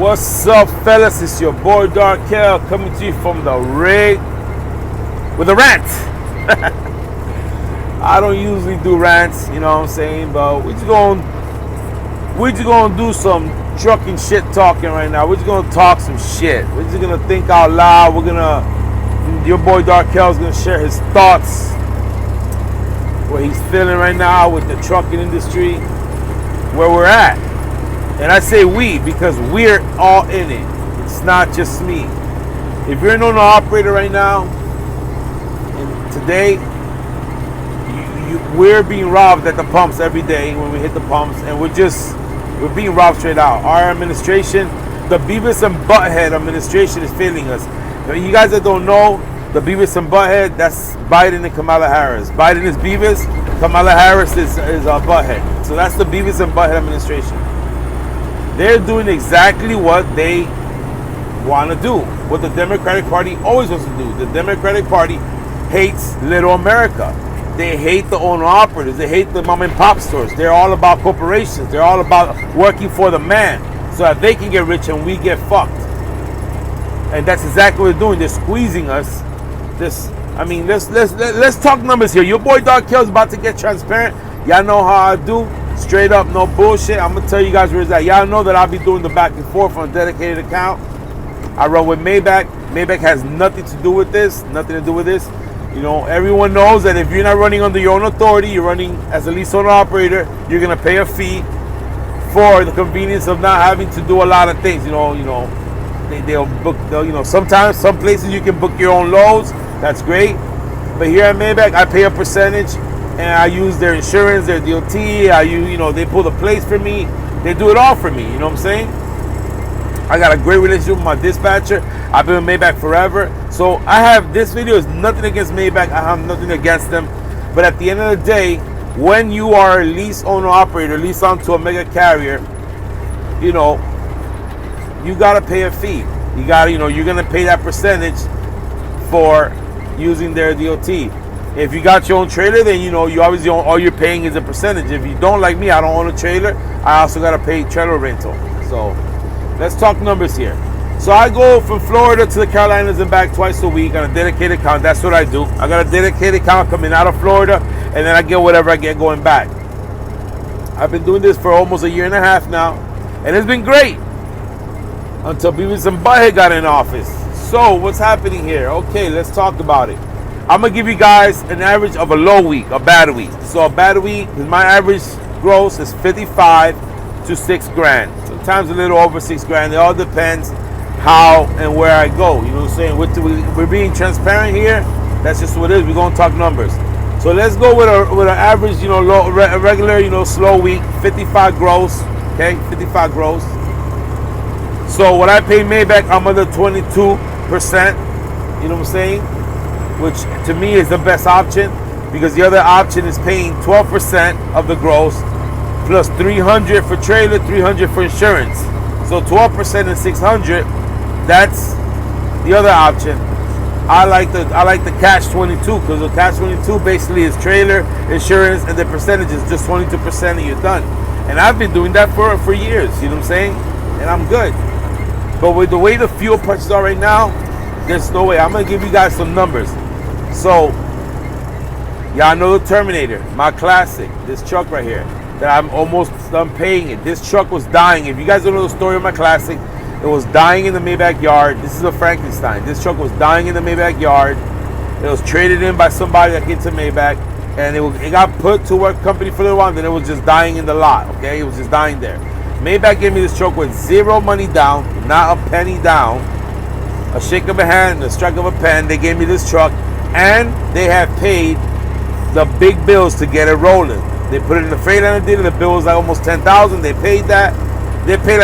What's up, fellas? It's your boy Darkel coming to you from the rig with a rant. I don't usually do rants, you know what I'm saying, but we're just gonna do some trucking shit talking right now. We're just gonna talk some shit. We're just gonna think out loud. Your boy Darkel's gonna share his thoughts, what he's feeling right now with the trucking industry, where we're at. And I say we because we're all in it. It's not just me. If you're an owner operator right now, and today, we're being robbed at the pumps every day when we hit the pumps, and we're being robbed straight out. Our administration, the Beavis and Butthead administration, is failing us. You guys that don't know, the Beavis and Butthead, that's Biden and Kamala Harris. Biden is Beavis, Kamala Harris is Butthead. So that's the Beavis and Butthead administration. They're doing exactly what they want to do, what the Democratic Party always wants to do. The Democratic Party hates little America. They hate the owner-operators. They hate the mom-and-pop stores. They're all about corporations. They're all about working for the man so that they can get rich and we get fucked. And that's exactly what they're doing. They're squeezing us. Let's talk numbers here. Your boy Darkel's about to get transparent. Y'all know how I do. Straight up, no bullshit. I'm going to tell you guys where it's at. Y'all know that I'll be doing the back and forth on a dedicated account. I run with Maybach. Maybach has nothing to do with this. Nothing to do with this. You know, everyone knows that if you're not running under your own authority, you're running as a lease owner operator, you're going to pay a fee for the convenience of not having to do a lot of things. They'll book, sometimes some places you can book your own loads. That's great. But here at Maybach, I pay a percentage. And I use their insurance, their DOT. They pull the plates for me. They do it all for me. You know what I'm saying? I got a great relationship with my dispatcher. I've been with Maybach forever. So this video is nothing against Maybach. I have nothing against them. But at the end of the day, when you are a lease owner operator, lease onto a mega carrier, you gotta pay a fee. You're gonna pay that percentage for using their DOT. If you got your own trailer, then you obviously all you're paying is a percentage. If you don't, like me, I don't own a trailer, I also got to pay trailer rental. So let's talk numbers here. So I go from Florida to the Carolinas and back twice a week on a dedicated account. That's what I do. I got a dedicated account coming out of Florida, and then I get whatever I get going back. I've been doing this for almost a year and a half now, and it's been great until Beavis and Butthead got in office. So what's happening here? Okay, let's talk about it. I'm going to give you guys an average of a low week, a bad week. So a bad week, my average gross is 55 to 6 grand. Sometimes a little over 6 grand. It all depends how and where I go. You know what I'm saying? We're being transparent here. That's just what it is. We're going to talk numbers. So let's go with an average, regular, slow week, 55 gross. Okay, 55 gross. So what I pay Maybach, I'm under 22%. You know what I'm saying? Which to me is the best option, because the other option is paying 12% of the gross plus 300 for trailer, 300 for insurance. So 12% and 600, that's the other option. I like the catch 22, because the catch 22 basically is trailer, insurance, and the percentage is just 22% and you're done. And I've been doing that for years, you know what I'm saying? And I'm good. But with the way the fuel prices are right now, there's no way. I'm going to give you guys some numbers. So, y'all know the Terminator, my classic, this truck right here, that I'm almost done paying it. This truck was dying. If you guys don't know the story of my classic, it was dying in the Maybach yard. This is a Frankenstein. This truck was dying in the Maybach yard. It was traded in by somebody that came to Maybach, and it got put to work company for a little while, then it was just dying in the lot, okay? It was just dying there. Maybach gave me this truck with zero money down, not a penny down, a shake of a hand and a strike of a pen. They gave me this truck, and they have paid the big bills to get it rolling. They put it in the Freightliner dealer. The bill was like almost $10,000. They paid that. They paid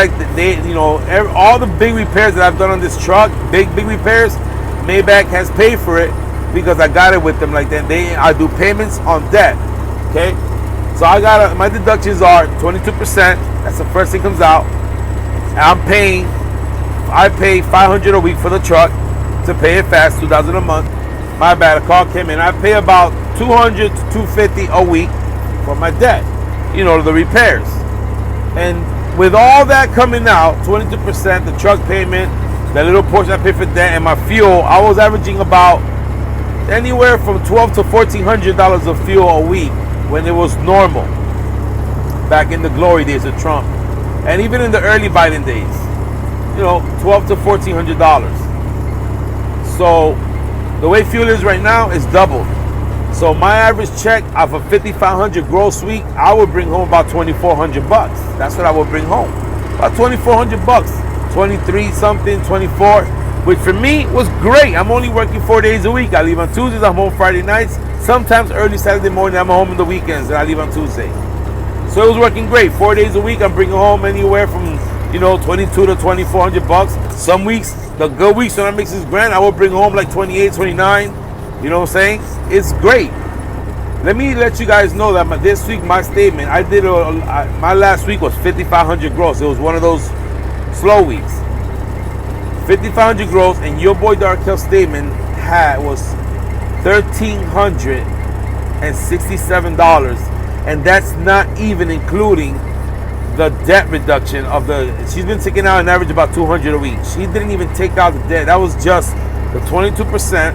all the big repairs that I've done on this truck, big repairs. Maybach has paid for it because I got it with them like that. I do payments on debt. Okay, so my deductions are 22%. That's the first thing comes out. And I pay $500 a week for the truck to pay it fast, $2,000 a month. My bad, a call came in. I pay about $200 to $250 a week for my debt, the repairs. And with all that coming out, 22%, the truck payment, the little portion I pay for that, and my fuel, I was averaging about anywhere from $1,200 to $1,400 of fuel a week when it was normal. Back in the glory days of Trump. And even in the early Biden days. You know, $1,200 to $1,400. So, the way fuel is right now is doubled. So my average check off of $5,500 gross week, I would bring home about $2,400 bucks. That's what I would bring home. About $2,400 bucks. 23 something, 24, which for me was great. I'm only working 4 days a week. I leave on Tuesdays, I'm home Friday nights. Sometimes early Saturday morning, I'm home on the weekends, and I leave on Tuesday. So it was working great. 4 days a week, I'm bringing home anywhere from, you know, 22 to 2,400 bucks. Some weeks, the good weeks when I make this grand, I will bring home like 28, 29. You know what I'm saying? It's great. Let me let you guys know that this week, my statement, my last week was $5,500 gross. It was one of those slow weeks. $5,500 gross, and your boy Darkel's statement was $1,367, and that's not even including the debt reduction of she's been taking out an average about $200 a week. She didn't even take out the debt. That was just the 22%,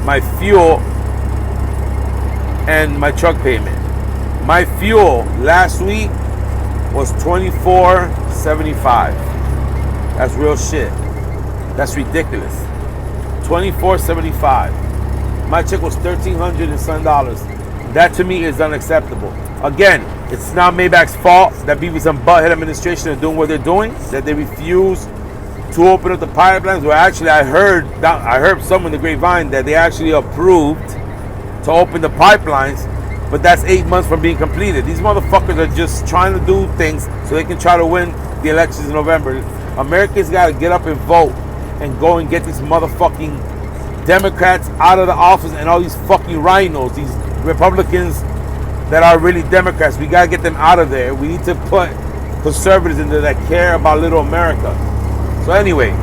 my fuel, and my truck payment. My fuel last week was $24.75. That's real shit. That's ridiculous. $24.75. My check was $1,300 and some dollars. That to me is unacceptable. Again, it's not Maybach's fault that Beavis and Butthead administration are doing what they're doing, that they refuse to open up the pipelines. Well, actually, I heard some in the grapevine that they actually approved to open the pipelines, but that's 8 months from being completed. These motherfuckers are just trying to do things so they can try to win the elections in November. Americans got to get up and vote and go and get these motherfucking Democrats out of the office and all these fucking rhinos, these Republicans that are really Democrats. We got to get them out of there. We need to put conservatives in there that care about little America. So anyway,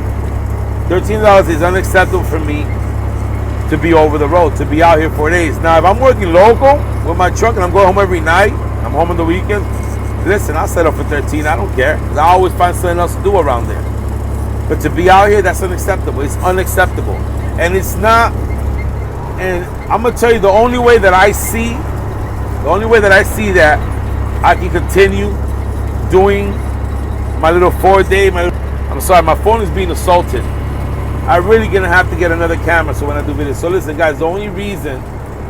$13 is unacceptable for me to be over the road, to be out here 4 days. Now, if I'm working local with my truck and I'm going home every night, I'm home on the weekends, listen, I'll settle for 13. I don't care. I always find something else to do around there. But to be out here, that's unacceptable. It's unacceptable. And it's not, and I'm going to tell you the only way that I see that I can continue doing my little 4 day, I'm sorry, my phone is being assaulted. I'm really going to have to get another camera so when I do videos. So listen, guys, the only reason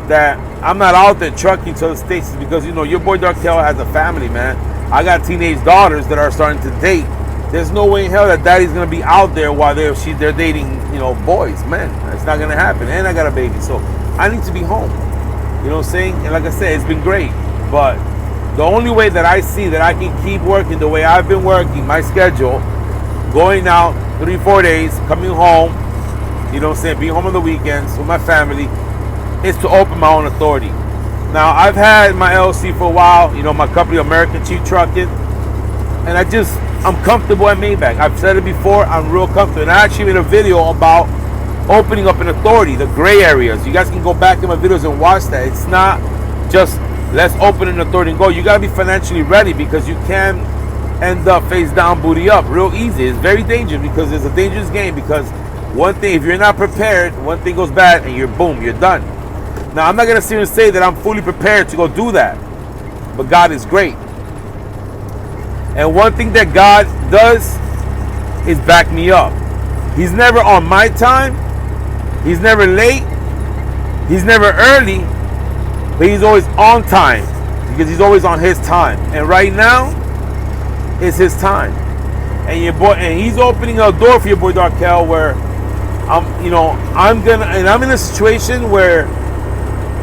that I'm not out there trucking to the States is because, you know, your boy Darkel has a family, man. I got teenage daughters that are starting to date. There's no way in hell that daddy's going to be out there while they're dating, you know, boys. Man, it's not going to happen. And I got a baby. So I need to be home. You know what I'm saying? And like I said, it's been great. But the only way that I see that I can keep working the way I've been working, my schedule, going out 3-4 days, coming home, you know what I'm saying, being home on the weekends with my family, is to open my own authority. Now, I've had my LLC for a while, you know, my company, American Cheap Trucking, and I'm comfortable at Maybach. I've said it before, I'm real comfortable. And I actually made a video about opening up an authority, the gray areas. You guys can go back in my videos and watch that. It's not just let's open an authority and go. You got to be financially ready because you can end up face down, booty up real easy. It's very dangerous because it's a dangerous game because one thing, if you're not prepared, one thing goes bad and you're done. Now, I'm not going to sit here and say that I'm fully prepared to go do that, but God is great. And one thing that God does is back me up. He's never on my time. He's never late. He's never early, but he's always on time because he's always on his time. And right now, it's his time. And your boy, and he's opening a door for your boy Darkel where I'm in a situation where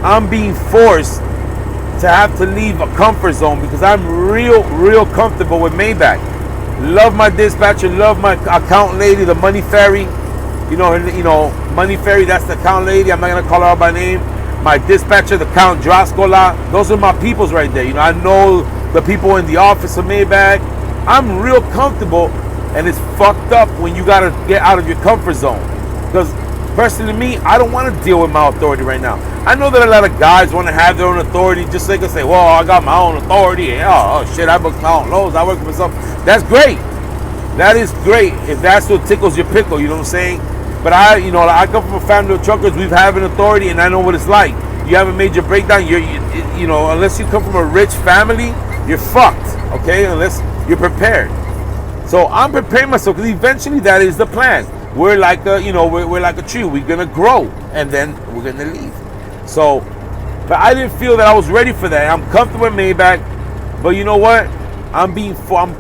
I'm being forced to have to leave a comfort zone because I'm real comfortable with Maybach. Love my dispatcher, love my account lady, the Money Fairy. Money Fairy, that's the account lady. I'm not gonna call her out by name. My dispatcher, the Count Drascola. Those are my peoples right there. You know, I know the people in the office of Maybach. I'm real comfortable, and it's fucked up when you gotta get out of your comfort zone. Because personally, me, I don't want to deal with my authority right now. I know that a lot of guys want to have their own authority, just so they can say, well, I got my own authority, and oh shit, I book my own loads, I work for myself. That's great. That is great if that's what tickles your pickle, you know what I'm saying? But I come from a family of truckers. We've had an authority, and I know what it's like. You have a major breakdown, you know, unless you come from a rich family, you're fucked, okay? Unless you're prepared. So I'm preparing myself, because eventually that is the plan. We're like we're like a tree. We're gonna grow, and then we're gonna leave. So, but I didn't feel that I was ready for that. I'm comfortable with Maybach, but you know what? I'm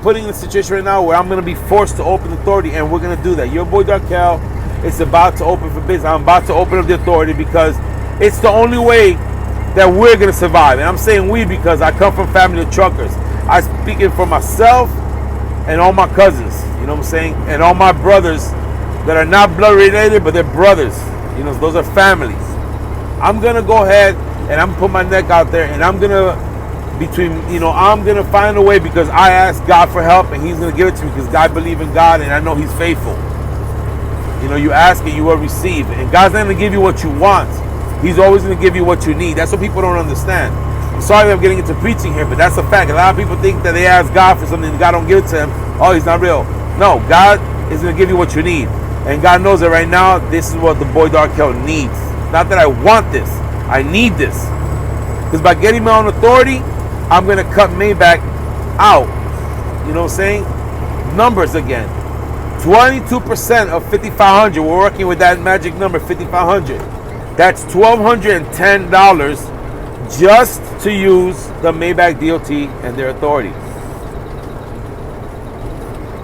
putting in a situation right now where I'm gonna be forced to open authority, and we're gonna do that. Your boy Darkel is about to open for business. I'm about to open up the authority because it's the only way that we're gonna survive. And I'm saying we because I come from family of truckers. I'm speaking for myself and all my cousins, you know what I'm saying? And all my brothers that are not blood related, but they're brothers. You know, those are families. I'm gonna go ahead and I'm gonna put my neck out there, and I'm gonna I'm gonna find a way, because I asked God for help, and He's gonna give it to me because I believe in God and I know He's faithful. You know, you ask and you will receive, and God's not gonna give you what you want. He's always gonna give you what you need. That's what people don't understand. I'm sorry I'm getting into preaching here, but that's a fact. A lot of people think that they ask God for something and God don't give it to them. Oh, He's not real. No, God is gonna give you what you need, and God knows that right now this is what the boy Darkel needs. Not that I want this, I need this. Because by getting my own authority, I'm going to cut Maybach out. You know what I'm saying? Numbers again. 22% of 5,500. We're working with that magic number, 5,500. That's $1,210 just to use the Maybach DOT and their authority.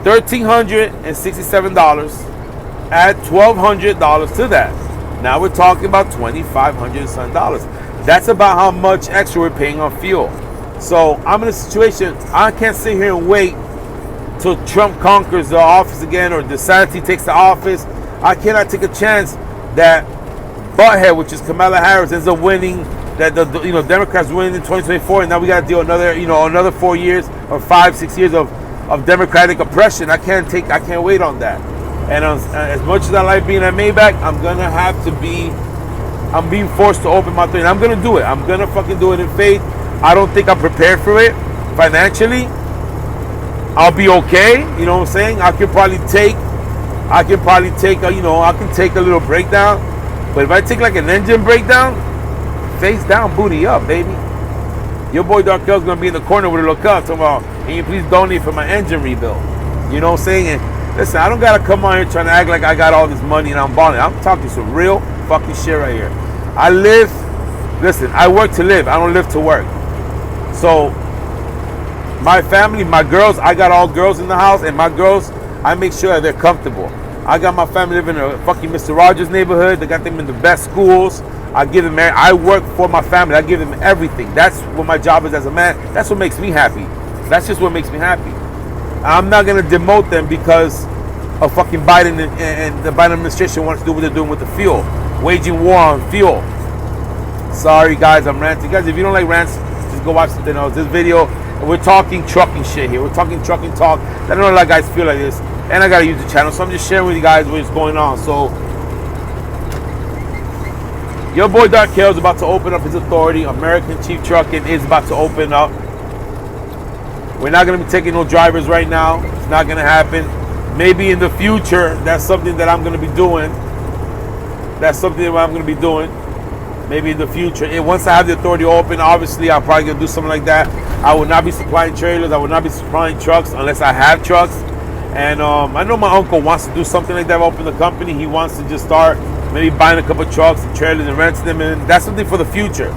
$1,367. Add $1,200 to that. Now we're talking about $2,500 some dollars. That's about how much extra we're paying on fuel. So I'm in a situation, I can't sit here and wait till Trump conquers the office again, or DeSantis takes the office. I cannot take a chance that butthead, which is Kamala Harris, ends up winning, that the Democrats win in 2024, and now we got to deal another 4 years or 5-6 years of Democratic oppression. I can't wait on that. And as much as I like being at Maybach, I'm being forced to open my thing. And I'm going to do it. I'm going to fucking do it in faith. I don't think I'm prepared for it financially. I'll be okay. You know what I'm saying? I can take a little breakdown. But if I take like an engine breakdown, face down, booty up, baby. Your boy Darkel's going to be in the corner with a look up talking about, can you please donate for my engine rebuild? You know what I'm saying? And listen, I don't got to come on here trying to act like I got all this money and I'm balling. I'm talking some real fucking shit right here. I work to live. I don't live to work. So, my family, my girls, I got all girls in the house, and my girls, I make sure that they're comfortable. I got my family living in a fucking Mr. Rogers neighborhood. They got them in the best schools. I work for my family. I give them everything. That's what my job is as a man. That's what makes me happy. That's just what makes me happy. I'm not going to demote them because of fucking Biden and the Biden administration wants to do what they're doing with the fuel. Waging war on fuel. Sorry, guys, I'm ranting. Guys, if you don't like rants, just go watch something else. This video, we're talking trucking shit here. We're talking trucking talk. I don't know a lot of guys feel like this. And I got a YouTube channel, so I'm just sharing with you guys what's going on. So, your boy Darkel is about to open up his authority. American Chief Trucking is about to open up. We're not going to be taking no drivers right now. It's not going to happen. Maybe in the future, that's something that I'm going to be doing. Maybe in the future. And once I have the authority open, obviously, I'm probably going to do something like that. I will not be supplying trailers. I will not be supplying trucks unless I have trucks. And I know my uncle wants to do something like that, open the company. He wants to just start maybe buying a couple of trucks and trailers and renting them. And that's something for the future.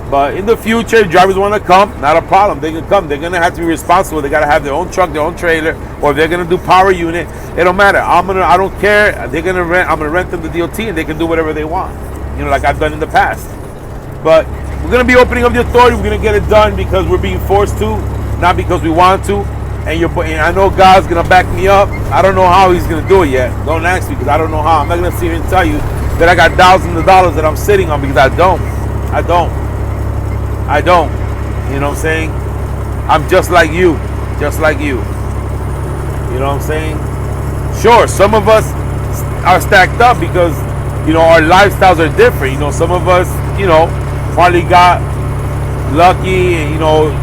But in the future, if drivers want to come, not a problem. They can come. They're going to have to be responsible. They got to have their own truck, their own trailer, or if they're going to do power unit, it don't matter. I don't care. They're going to rent. I'm going to rent them the DOT, and they can do whatever they want. You know, like I've done in the past. But we're going to be opening up the authority. We're going to get it done because we're being forced to, not because we want to. And I know God's going to back me up. I don't know how He's going to do it yet. Don't ask me because I don't know how. I'm not going to sit here and tell you that I got thousands of dollars that I'm sitting on because I don't. You know what I'm saying? I'm just like you. You know what I'm saying? Sure, some of us are stacked up because, our lifestyles are different. Some of us finally got lucky, and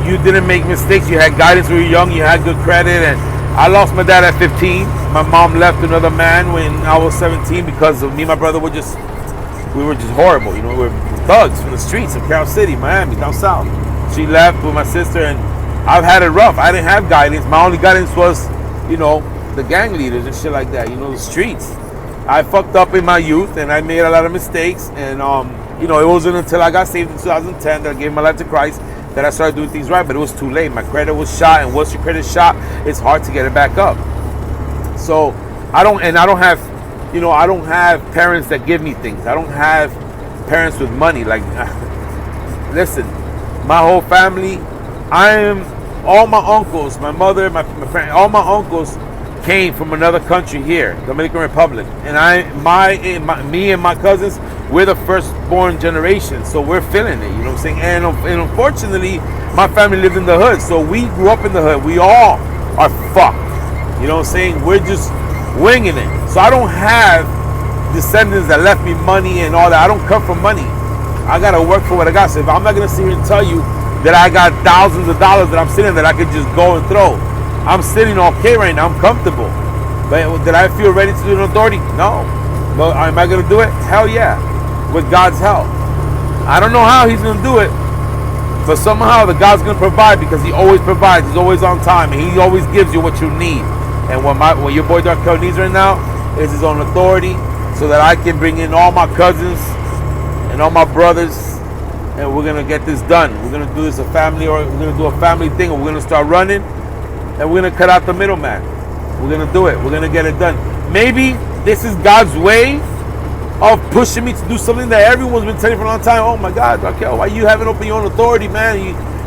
you didn't make mistakes. You had guidance when you were young. You had good credit. And I lost my dad at 15. My mom left another man when I was 17 because of me and my brother were just horrible. We were thugs from the streets of Carroll City, Miami, down south. She left with my sister, and I've had it rough. I didn't have guidance. My only guidance was, the gang leaders and shit like that. The streets. I fucked up in my youth, and I made a lot of mistakes. And it wasn't until I got saved in 2010 that I gave my life to Christ that I started doing things right. But it was too late. My credit was shot, and once your credit's shot, it's hard to get it back up. So I don't have parents that give me things. I don't have parents with money. Like, listen, my whole family, all my uncles, my mother, my parents, all my uncles came from another country here, Dominican Republic. And me and my cousins, we're the firstborn generation, so we're feeling it, you know what I'm saying? And unfortunately, my family lived in the hood, so we grew up in the hood. We all are fucked, you know what I'm saying? We're just winging it. So I don't have descendants that left me money and all that. I don't come from money. I gotta work for what I got. So if I'm not gonna sit here and tell you that I got thousands of dollars that I'm sitting that I could just go and throw. I'm sitting okay right now. I'm comfortable. But did I feel ready to do an authority? No. But am I gonna do it? Hell yeah. With God's help. I don't know how he's gonna do it, but somehow the God's gonna provide, because he always provides. He's always on time, and he always gives you what you need. And what your boy Darkel needs right now is his own authority, so that I can bring in all my cousins and all my brothers, and we're gonna get this done. We're gonna do this we're gonna do a family thing, and we're gonna start running, and we're gonna cut out the middleman. We're gonna do it. We're gonna get it done. Maybe this is God's way of pushing me to do something that everyone's been telling for a long time. Oh my God, Raquel, why you haven't opened your own authority, man?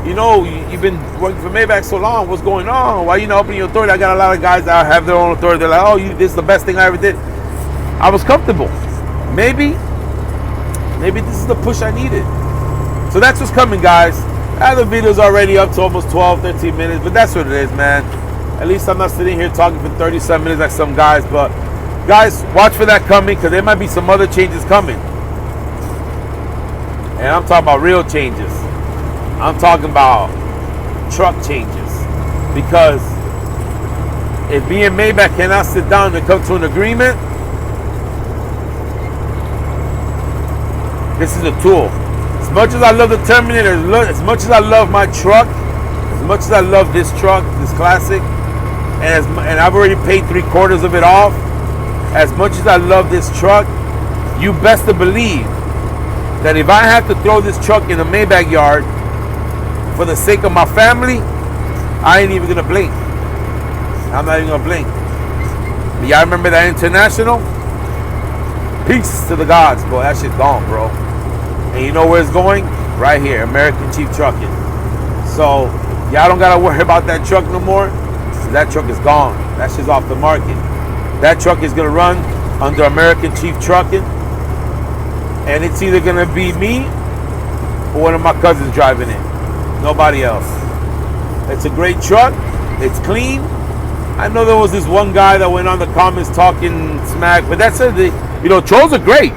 You've been working for Maybach so long. What's going on? Why you not opening your authority? I got a lot of guys that have their own authority. They're like, oh, this is the best thing I ever did. I was comfortable. Maybe this is the push I needed. So that's what's coming, guys. I have the videos already up to almost 12, 13 minutes, but that's what it is, man. At least I'm not sitting here talking for 37 minutes like some guys. But guys, watch for that coming, because there might be some other changes coming. And I'm talking about real changes. I'm talking about truck changes. Because if me and Maybach cannot sit down and come to an agreement, this is a tool. As much as I love the Terminator, as much as I love my truck, as much as I love this truck, this classic, and I've already paid 3/4 of it off, as much as I love this truck, you best to believe that if I have to throw this truck in the Maybach yard for the sake of my family, I ain't even gonna blink. I'm not even gonna blink. But y'all remember that International? Peace to the gods, bro. That shit's gone, bro. And you know where it's going? Right here, American Chief Trucking. So y'all don't gotta worry about that truck no more. That truck is gone. That shit's off the market. That truck is gonna run under American Chief Trucking, and it's either gonna be me or one of my cousins driving it. Nobody else. It's a great truck. It's clean. I know there was this one guy that went on the comments talking smack, but that's it. Trolls are great.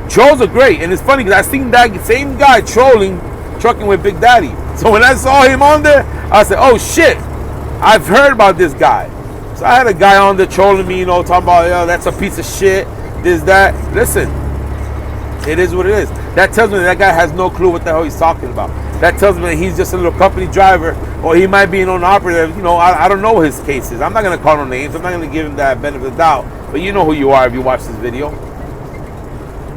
Trolls are great, and it's funny because I seen that same guy trolling, trucking with Big Daddy. So when I saw him on there, I said, "Oh shit, I've heard about this guy." So I had a guy on there trolling me, talking about, that's a piece of shit, this, that. Listen, it is what it is. That tells me that guy has no clue what the hell he's talking about. That tells me that he's just a little company driver, or he might be an owner operator. I don't know his cases. I'm not going to call no names. I'm not going to give him that benefit of the doubt. But you know who you are if you watch this video.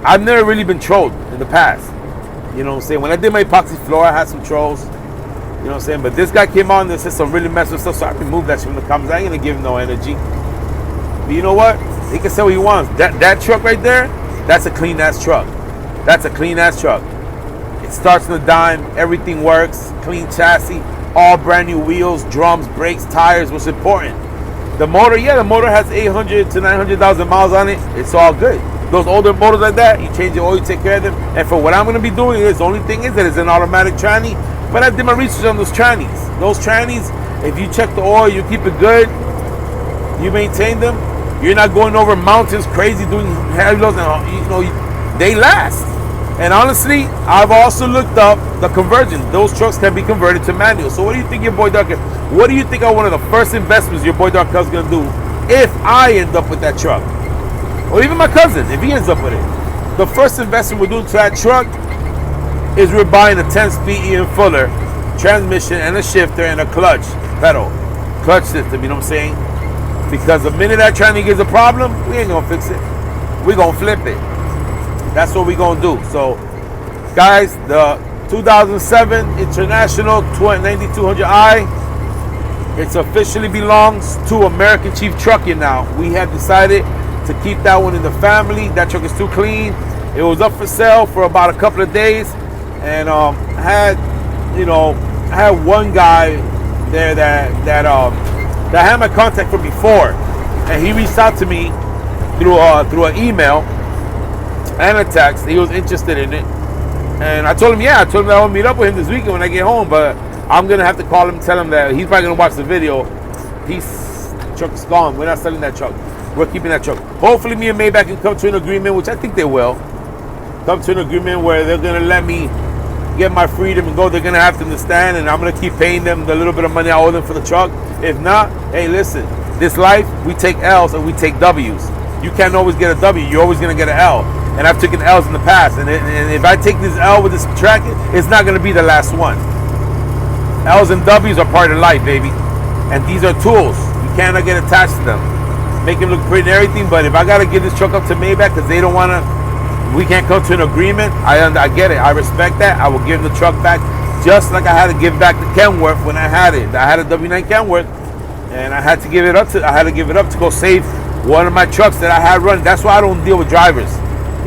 I've never really been trolled in the past. You know what I'm saying? When I did my epoxy floor, I had some trolls. You know what I'm saying? But this guy came on and said some really messed with stuff, so I removed that shit from the comments. I ain't going to give him no energy. But you know what? He can say what he wants. That truck right there, that's a clean-ass truck. That's a clean-ass truck. It starts on a dime. Everything works. Clean chassis. All brand new wheels, drums, brakes, tires. What's important? The motor, the motor has 800 to 900,000 miles on it. It's all good. Those older motors like that, you change the oil, you take care of them. And for what I'm going to be doing is, the only thing is that it's an automatic tranny. But I did my research on those trannies. Those trannies, if you check the oil, you keep it good, you maintain them, you're not going over mountains crazy doing heavy loads, and they last. And honestly, I've also looked up the conversion. Those trucks can be converted to manual. So what do you think your boy Darkel? What do you think are one of the first investments your boy Darkel's gonna do if I end up with that truck? Or even my cousin, if he ends up with it. The first investment we're doing to that truck is we're buying a 10-speed Ian Fuller transmission and a shifter and a clutch system, you know what I'm saying? Because the minute that tranny gives a problem, we ain't gonna fix it. We're gonna flip it. That's what we're gonna do. So guys, the 2007 International 9200i, it officially belongs to American Chief Trucking now. We have decided to keep that one in the family. That truck is too clean. It was up for sale for about a couple of days, and I had one guy there that had my contact from before, and he reached out to me through an email and a text. He was interested in it, and I told him that I want to meet up with him this weekend when I get home, but I'm gonna have to call him and tell him that he's probably gonna watch the video. Truck's gone. We're not selling that truck. We're keeping that truck. Hopefully me and Maybach can come to an agreement, which I think they will. Come to an agreement where they're gonna let me get my freedom and go. They're gonna have to understand, and I'm gonna keep paying them the little bit of money I owe them for the truck. If not, hey, listen, this life, we take L's and we take W's. You can't always get a W. You're always gonna get an L. And I've taken L's in the past, and if I take this L with this track, it's not gonna be the last one. L's and W's are part of life, baby. And these are tools. You cannot get attached to them. Make them look pretty and everything, but if I gotta give this truck up to Maybach because they don't wanna, we can't come to an agreement, I get it. I respect that. I will give the truck back just like I had to give back the Kenworth when I had it. I had a W9 Kenworth, and I had to give it up to go save one of my trucks that I had running. That's why I don't deal with drivers.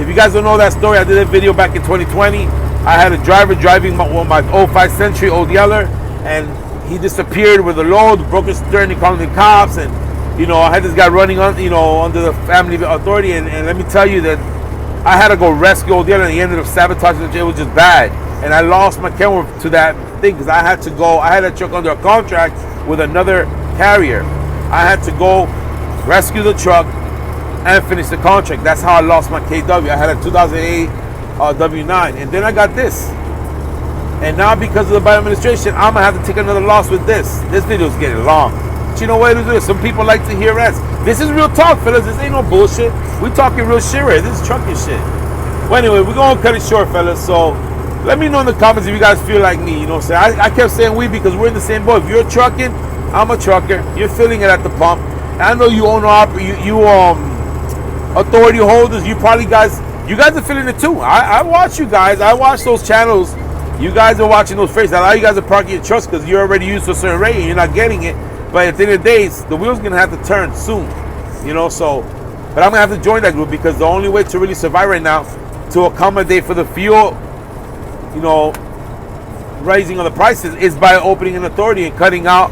If you guys don't know that story, I did a video back in 2020. I had a driver driving my 05 Century Old Yeller, and he disappeared with a load, broke his stern, he called the cops, and I had this guy running on, under the family authority, and let me tell you that I had to go rescue Old Yeller, and he ended up sabotaging the jail. It was just bad, and I lost my Kenworth to that thing because I had that truck under a contract with another carrier. I had to go rescue the truck and finish the contract. That's how I lost my KW. I had a 2008 W9, and then I got this. And now because of the Biden administration, I'm going to have to take another loss with this. This video's getting long. But you know what it is? Some people like to hear us. This is real talk, fellas. This ain't no bullshit. We talking real shit right here. This is trucking shit. Well, anyway, we're going to cut it short, fellas. So let me know in the comments if you guys feel like me. You know what I'm saying? I kept saying we because we're in the same boat. If you're trucking, I'm a trucker. You're feeling it at the pump. And I know you own authority holders. You guys are feeling it too. I watch you guys. I watch those channels. You guys are watching those faces. A lot of you guys are parking your trucks because you're already used to a certain rate and you're not getting it. But at the end of the day, the wheel's gonna have to turn soon. So but I'm gonna have to join that group because the only way to really survive right now, to accommodate for the fuel, raising of the prices, is by opening an authority and cutting out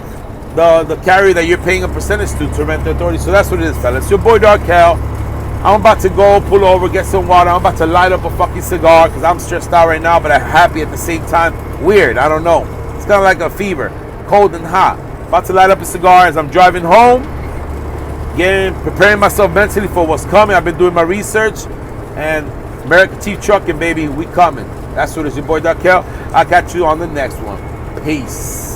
the carrier that you're paying a percentage to rent the authority. So that's what it is, fellas. It's your boy Darkel. I'm about to go pull over, get some water. I'm about to light up a fucking cigar because I'm stressed out right now, but I'm happy at the same time. Weird, I don't know. It's kind of like a fever, cold and hot. About to light up a cigar as I'm driving home, preparing myself mentally for what's coming. I've been doing my research, and American Chief Trucking, baby, we coming. That's what it is, your boy Darkel. I'll catch you on the next one. Peace.